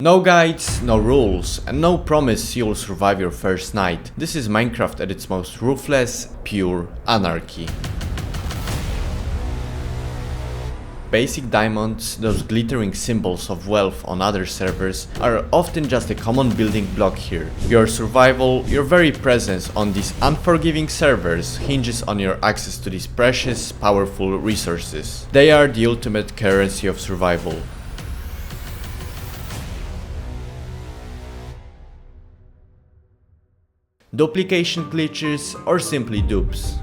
No guides, no rules, and no promise you'll survive your first night. This is Minecraft at its most ruthless, pure anarchy. Basic diamonds, those glittering symbols of wealth on other servers, are often just a common building block here. Your survival, your very presence on these unforgiving servers hinges on your access to these precious, powerful resources. They are the ultimate currency of survival. Duplication glitches, or simply dupes.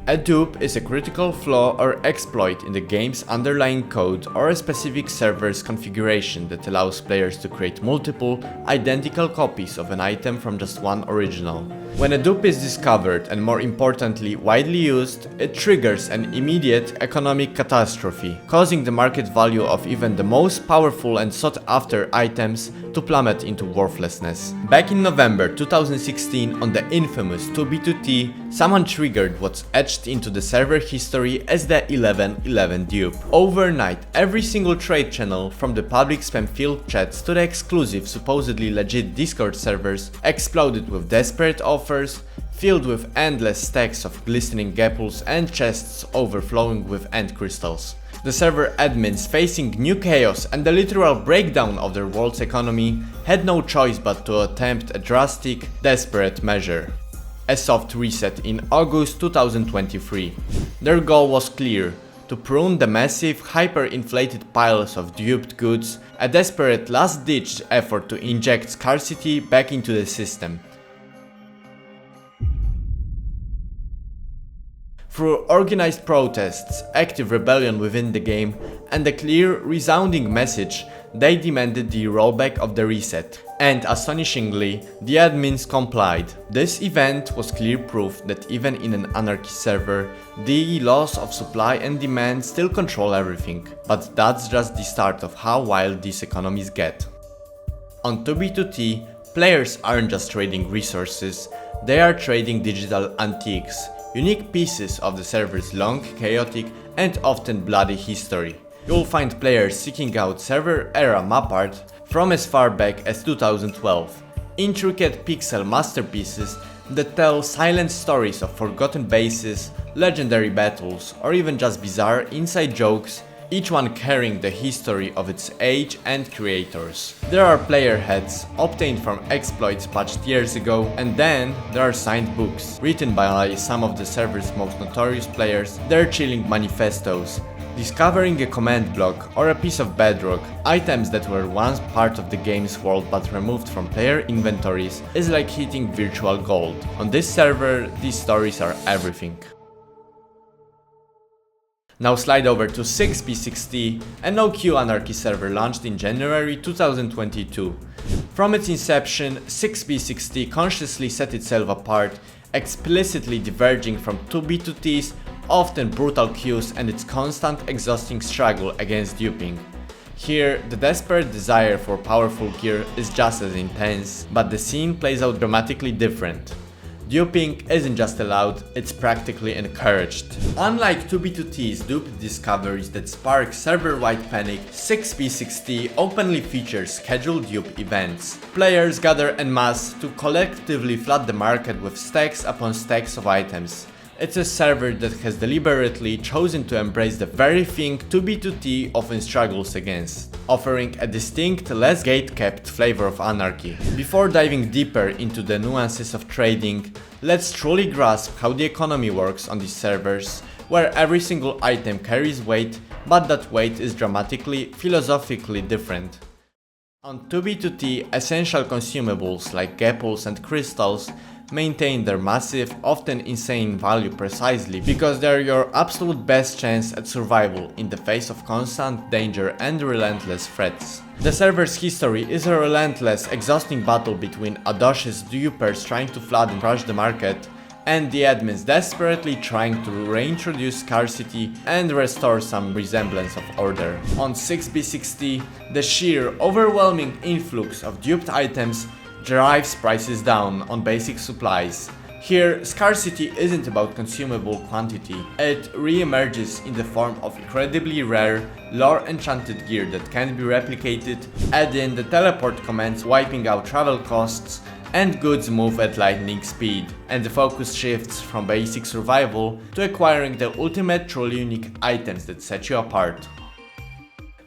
A dupe is a critical flaw or exploit in the game's underlying code or a specific server's configuration that allows players to create multiple, identical copies of an item from just one original. When a dupe is discovered and, more importantly, widely used, it triggers an immediate economic catastrophe, causing the market value of even the most powerful and sought-after items to plummet into worthlessness. Back in November 2016, on the infamous 2B2T, someone triggered what's etched into the server history as the 1111 dupe. Overnight, every single trade channel, from the public spam field chats to the exclusive, supposedly legit Discord servers, exploded with desperate offers filled with endless stacks of glistening gapples and chests overflowing with end crystals. The server admins, facing new chaos and the literal breakdown of their world's economy, had no choice but to attempt a drastic, desperate measure: a soft reset in August 2023. Their goal was clear: to prune the massive, hyper-inflated piles of duped goods, a desperate last-ditch effort to inject scarcity back into the system. Through organized protests, active rebellion within the game, and a clear, resounding message, they demanded the rollback of the reset. And astonishingly, the admins complied. This event was clear proof that even in an anarchy server, the laws of supply and demand still control everything. But that's just the start of how wild these economies get. On 2B2T, players aren't just trading resources, they are trading digital antiques, unique pieces of the server's long, chaotic, and often bloody history. You'll find players seeking out server-era map art from as far back as 2012, intricate pixel masterpieces that tell silent stories of forgotten bases, legendary battles, or even just bizarre inside jokes, each one carrying the history of its age and creators. There are player heads, obtained from exploits patched years ago, and then there are signed books, written by some of the server's most notorious players, their chilling manifestos. Discovering a command block or a piece of bedrock, items that were once part of the game's world but removed from player inventories, is like hitting virtual gold. On this server, these stories are everything. Now slide over to 6B60, a no-Q anarchy server launched in January 2022. From its inception, 6B60 consciously set itself apart, explicitly diverging from 2B2T's often brutal queues and its constant exhausting struggle against duping. Here, the desperate desire for powerful gear is just as intense, but the scene plays out dramatically different. Duping isn't just allowed, it's practically encouraged. Unlike 2B2T's dupe discoveries that spark server-wide panic, 6B60 openly features scheduled dupe events. Players gather en masse to collectively flood the market with stacks upon stacks of items. It's a server that has deliberately chosen to embrace the very thing 2B2T often struggles against, offering a distinct, less gate-kept flavor of anarchy. Before diving deeper into the nuances of trading, let's truly grasp how the economy works on these servers, where every single item carries weight, but that weight is dramatically, philosophically different. On 2B2T, essential consumables like gapples and crystals maintain their massive, often insane value precisely because they're your absolute best chance at survival in the face of constant danger and relentless threats. The server's history is a relentless, exhausting battle between audacious dupers trying to flood and crush the market, and the admins desperately trying to reintroduce scarcity and restore some resemblance of order. On 6B60, the sheer, overwhelming influx of duped items drives prices down on basic supplies, Here, scarcity isn't about consumable quantity, it re-emerges in the form of incredibly rare, lore-enchanted gear that can be replicated, add in the teleport commands wiping out travel costs, and goods move at lightning speed, and the focus shifts from basic survival to acquiring the ultimate truly unique items that set you apart.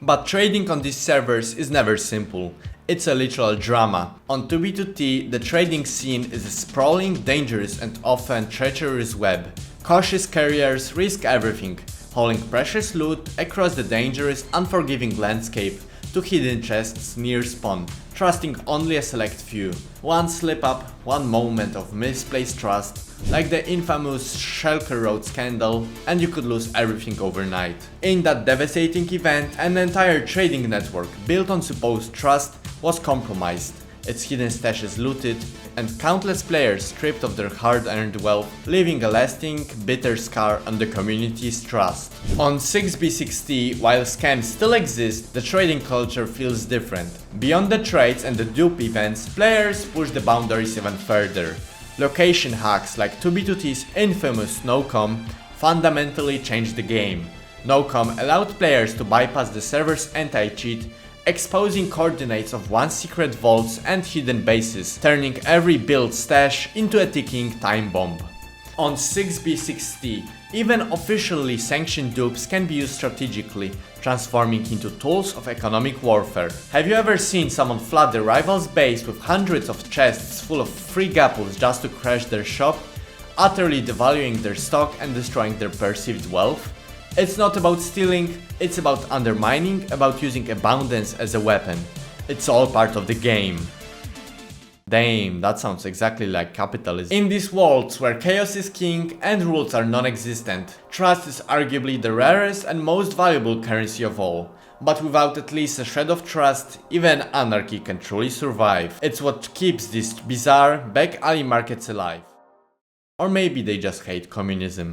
But trading on these servers is never simple. It's a literal drama. On 2b2t, the trading scene is a sprawling, dangerous and often treacherous web. Cautious carriers risk everything, hauling precious loot across the dangerous, unforgiving landscape to hidden chests near spawn, trusting only a select few. One slip up, one moment of misplaced trust, like the infamous Shulker Road scandal, and you could lose everything overnight. In that devastating event, an entire trading network built on supposed trust was compromised, its hidden stashes looted, and countless players stripped of their hard-earned wealth, leaving a lasting, bitter scar on the community's trust. On 6b60, while scams still exist, the trading culture feels different. Beyond the trades and the dupe events, players push the boundaries even further. Location hacks like 2b2t's infamous NoCom fundamentally changed the game. NoCom allowed players to bypass the server's anti-cheat, exposing coordinates of one's secret vaults and hidden bases, turning every build stash into a ticking time bomb. On 6b60, even officially sanctioned dupes can be used strategically, transforming into tools of economic warfare. Have you ever seen someone flood the rival's base with hundreds of chests full of free gapples just to crash their shop, utterly devaluing their stock and destroying their perceived wealth? It's not about stealing, it's about undermining, about using abundance as a weapon. It's all part of the game. Damn, that sounds exactly like capitalism. In these worlds where chaos is king and rules are non-existent, trust is arguably the rarest and most valuable currency of all. But without at least a shred of trust, even anarchy can truly survive. It's what keeps these bizarre back alley markets alive. Or maybe they just hate communism.